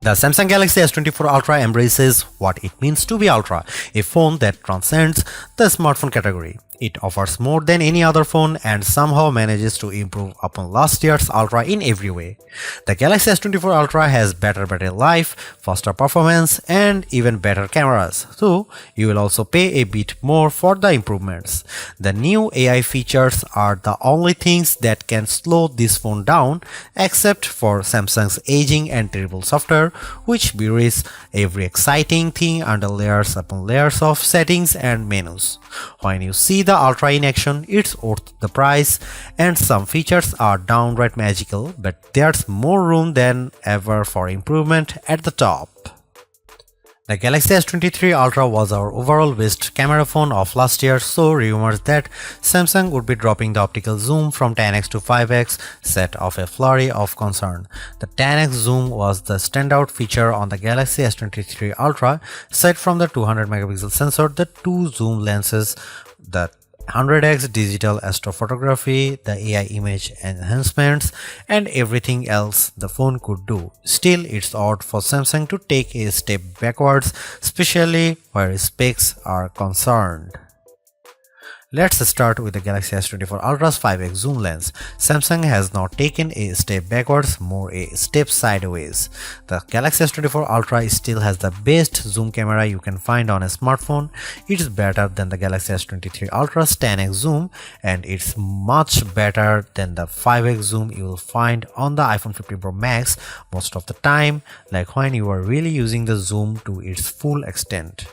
The Samsung Galaxy S24 Ultra embraces what it means to be Ultra, a phone that transcends the smartphone category. It offers more than any other phone and somehow manages to improve upon last year's Ultra in every way. The Galaxy S24 Ultra has better battery life, faster performance, and even better cameras, so you will also pay a bit more for the improvements. The new AI features are the only things that can slow this phone down, except for Samsung's aging and terrible software, which buries every exciting thing under layers upon layers of settings and menus. When you see the Ultra in action, it's worth the price, and some features are downright magical, but there's more room than ever for improvement at the top. The Galaxy S23 Ultra was our overall best camera phone of last year, so rumors that Samsung would be dropping the optical zoom from 10x to 5x set off a flurry of concern. The 10x zoom was the standout feature on the Galaxy S23 Ultra. Aside from the 200 megapixel sensor, the two zoom lenses, the 100x digital astrophotography, the AI image enhancements, and everything else the phone could do. Still, it's odd for Samsung to take a step backwards, especially where specs are concerned. Let's start with the Galaxy S24 Ultra's 5x zoom lens. Samsung has not taken a step backwards, more a step sideways. The Galaxy S24 Ultra still has the best zoom camera you can find on a smartphone. It's better than the Galaxy S23 Ultra's 10x zoom, and it's much better than the 5x zoom you will find on the iPhone 15 Pro Max most of the time, like when you are really using the zoom to its full extent.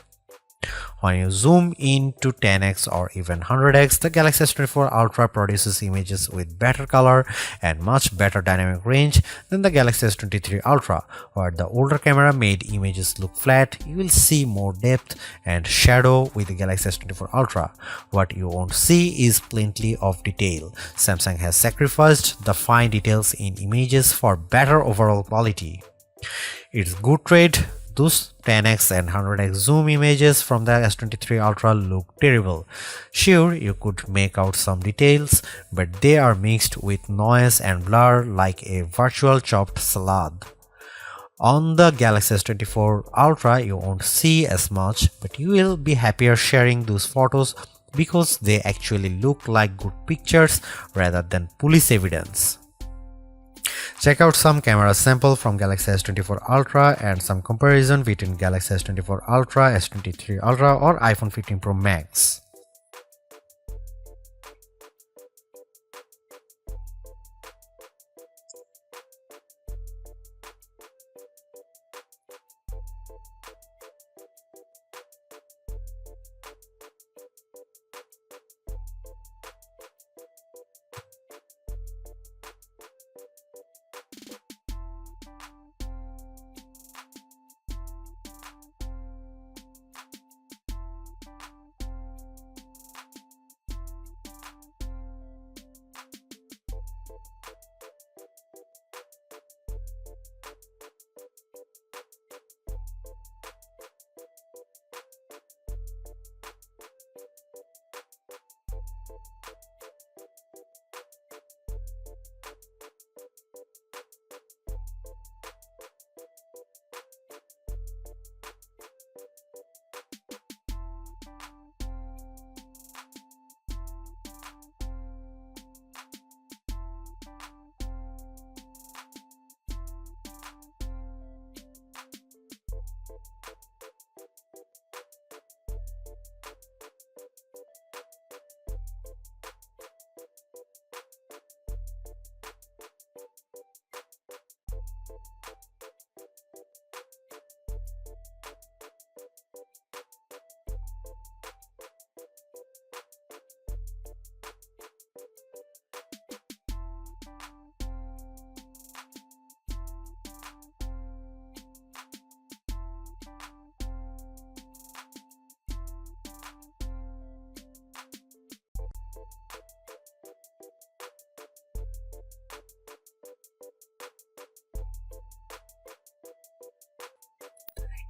When you zoom in to 10x or even 100x, the Galaxy S24 Ultra produces images with better color and much better dynamic range than the Galaxy S23 Ultra. Where the older camera made images look flat, you will see more depth and shadow with the Galaxy S24 Ultra. What you won't see is plenty of detail. Samsung has sacrificed the fine details in images for better overall quality. It's good trade. Those 10x and 100x zoom images from the S23 Ultra look terrible. Sure, you could make out some details, but they are mixed with noise and blur like a virtual chopped salad. On the Galaxy S24 Ultra, you won't see as much, but you will be happier sharing those photos because they actually look like good pictures rather than police evidence. Check out some camera sample from Galaxy S24 Ultra and some comparison between Galaxy S24 Ultra, S23 Ultra or iPhone 15 Pro Max.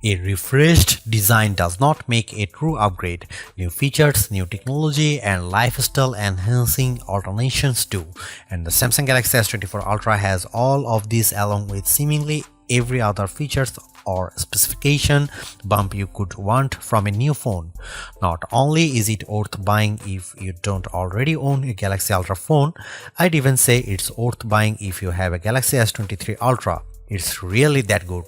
A refreshed design does not make a true upgrade. New features, new technology, and lifestyle enhancing alternations do. And the Samsung Galaxy S24 Ultra has all of these along with seemingly every other features or specification bump you could want from a new phone. Not only is it worth buying if you don't already own a Galaxy Ultra phone, I'd even say it's worth buying if you have a Galaxy S23 Ultra. It's really that good.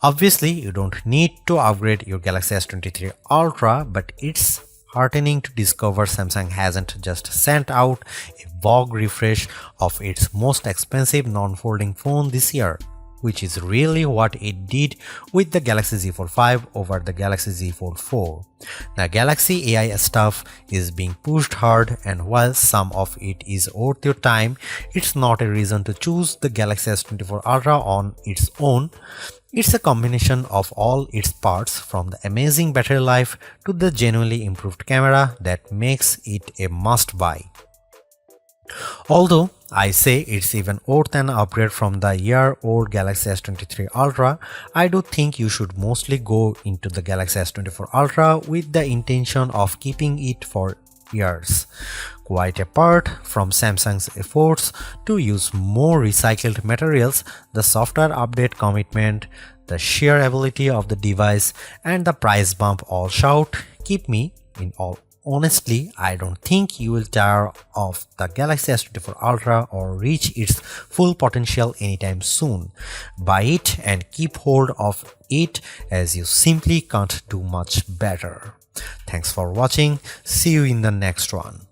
Obviously, you don't need to upgrade your Galaxy S23 Ultra, but it's heartening to discover Samsung hasn't just sent out a vogue refresh of its most expensive non-folding phone this year, which is really what it did with the Galaxy Z Fold 5 over the Galaxy Z Fold 4. The Galaxy AI stuff is being pushed hard, and while some of it is worth your time, it's not a reason to choose the Galaxy S24 Ultra on its own. It's a combination of all its parts, from the amazing battery life to the genuinely improved camera, that makes it a must-buy. Although I say it's even worth an upgrade from the year-old Galaxy S23 Ultra, I do think you should mostly go into the Galaxy S24 Ultra with the intention of keeping it for years. Quite apart from Samsung's efforts to use more recycled materials, the software update commitment, the sheer ability of the device, and the price bump all shout, keep me in all. Honestly, I don't think you will tire of the Galaxy S24 Ultra or reach its full potential anytime soon. Buy it and keep hold of it, as you simply can't do much better. Thanks for watching. See you in the next one.